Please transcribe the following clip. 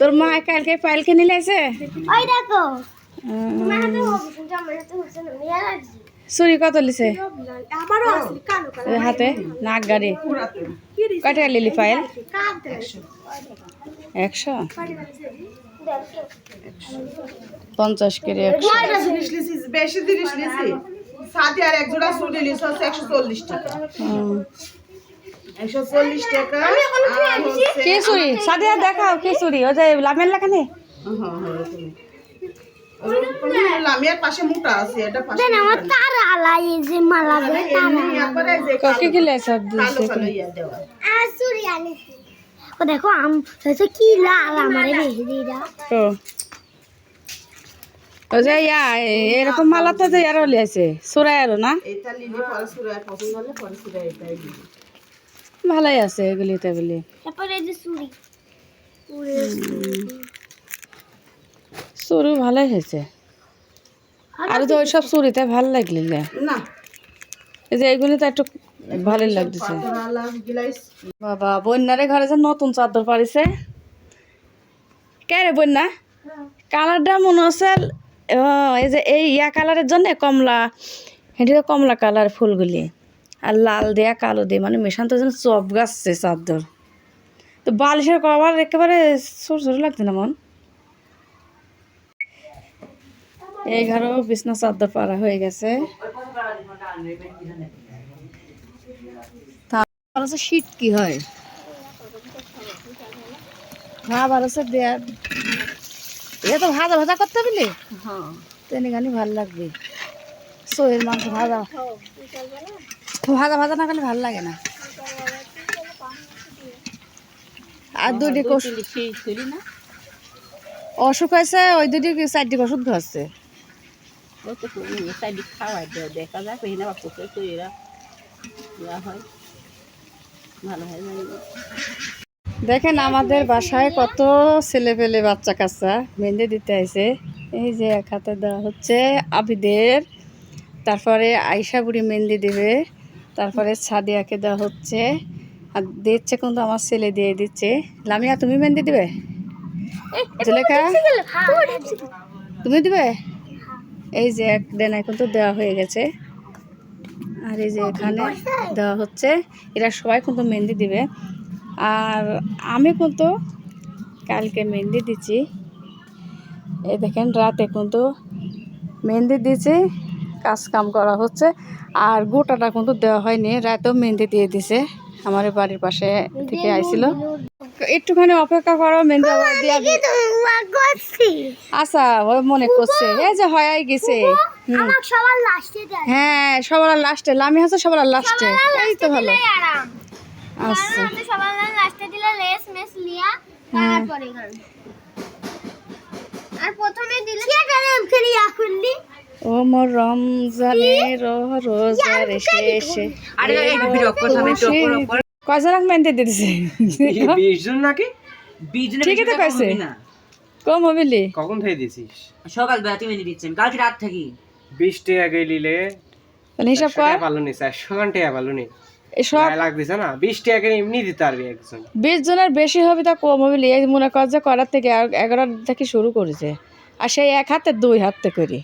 তোর মা কালকে পায়েল কিনে লাইছে ওই দেখো চুরি কত লিছে হাতে নাক গাড়ি কয়টা লিলি পায়েল 100 50 করে 100 বেশি জিনিস লিছি সাথে আর এক জোড়া চুড়ি লিছ 140 টাকা 140 টাকা কে চুরি সাদিয়া দেখাও কে চুরি ও যে লামের লাগানে লামিয়ার পাশে মুটা আছে এটা পাশে দেন আমার তার আলাই যে মালা এমনি একবারে যে ককে কি লাইছে কালো কালো ইয়া দেওয়া আসুরি আনিছি ও দেখো আম হচ্ছে কি লাল আমারে বেশি দিরা ও যে এরকম মালা তো যে আরো লিয়েছে সুরাই আরো না এটা লিলি পরে সুরায় পছন্দ হলে পরে সুরায় এটাই দিবি ভালোই আছে এগুলি টেবিলি তারপরে এই যে চুড়ি চুরি ভালোই হয়েছে আর তো ওইসব চুরিতে ভালো লাগলি না এই যে এইগুলি তো একটু ভালোই লাগতেছে পাতলা গিলাইস বাবা বন্যারে ঘরে যে নতুন চাদর পারিছে কে রে বন্যা কালারটা মনে হচ্ছে এই যে এই কালারের জন্য কমলা এদিকে কমলা কালার ফুলগুলি আর লাল দেয়া কালো দিয়ে মানে মেশান্ত যেন চপ গাছছে চাদর তো বালিশের কভার একেবারে ছোট ছোট লাগছে না মন এই ঘরেও বিছনা চাদর পাড়া হয়ে গেছে শীত কি হয় ভাব হচ্ছে দেয়া এটা তো ভাজা ভাজা করতে পারলি হ্যাঁ তেনে গানি ভাল লাগবে সোয়ের মাংস ভাজা ভাজা ভাজা না করলে ভাল লাগে না আর দুটি অসুখ হয়েছে ওই দুটি 4টি ওষুধ খাচ্ছে দেখা যাক ভালো হয় দেখেন আমাদের বাসায় কত ছেলে পেলে বাচ্চা কাচ্চা মেহেন্দি দিতে আইছে এই যে এক হাতে দেওয়া হচ্ছে আবিদের তারপরে আয়শা বুড়ি মেহেন্দি দেবে তারপরে সাদিয়াকে দেওয়া হচ্ছে আর দিচ্ছে কিন্তু আমার ছেলে দিয়ে দিচ্ছে লামিয়া তুমি মেহেন্দি দিবে জুলেখা তুমি দিবে এই যে এক ডেনায় কিন্তু দেওয়া হয়ে গেছে আর এই যে এখানে দেওয়া হচ্ছে এরা সবাই কিন্তু মেহেন্দি দিবে আর আমি কিন্তু কালকে মেহেন্দি দিচ্ছি এই দেখেন রাতে কিন্তু মেহেন্দি দিয়েছি কাজ কাম করা হচ্ছে আর গোটাটা কিন্তু দেওয়া হয়নি রাতেও মেহেন্দি দিয়ে দিছে আমার বাড়ির পাশে থেকে আইছিল একটুখানি অপেক্ষা করো মেহেন্দি দিয়া আচ্ছা ওই মনে করছে এই যে হয় গেছে হ্যাঁ সবার লাস্টে লামি হচ্ছে সবার লাস্টে এই তো ভালো আচ্ছা ও মোর রমজানের রোজার শেষে কয়জন মেহেন্দি দিতেছে 20 জন নাকি 20 জন ঠিকই তো কইছে কম হবিলি কখন থেকে দিছিস সকাল বেলা তুমি দিচ্ছেন কালকে রাত থাকি 20 টাকা গেলিলে তাহলে হিসাব কর ভালো নি 400 টাকা ভালো নি এসব লাগতেছে না 20 টাকা এমনি দিতে পারবি একজন 20 জনের বেশি হবে তা কম হবিলি এই মনে কর যে করার থেকে 11 থেকে শুরু করেছে আর সেই এক হাতে 2 হাতে করি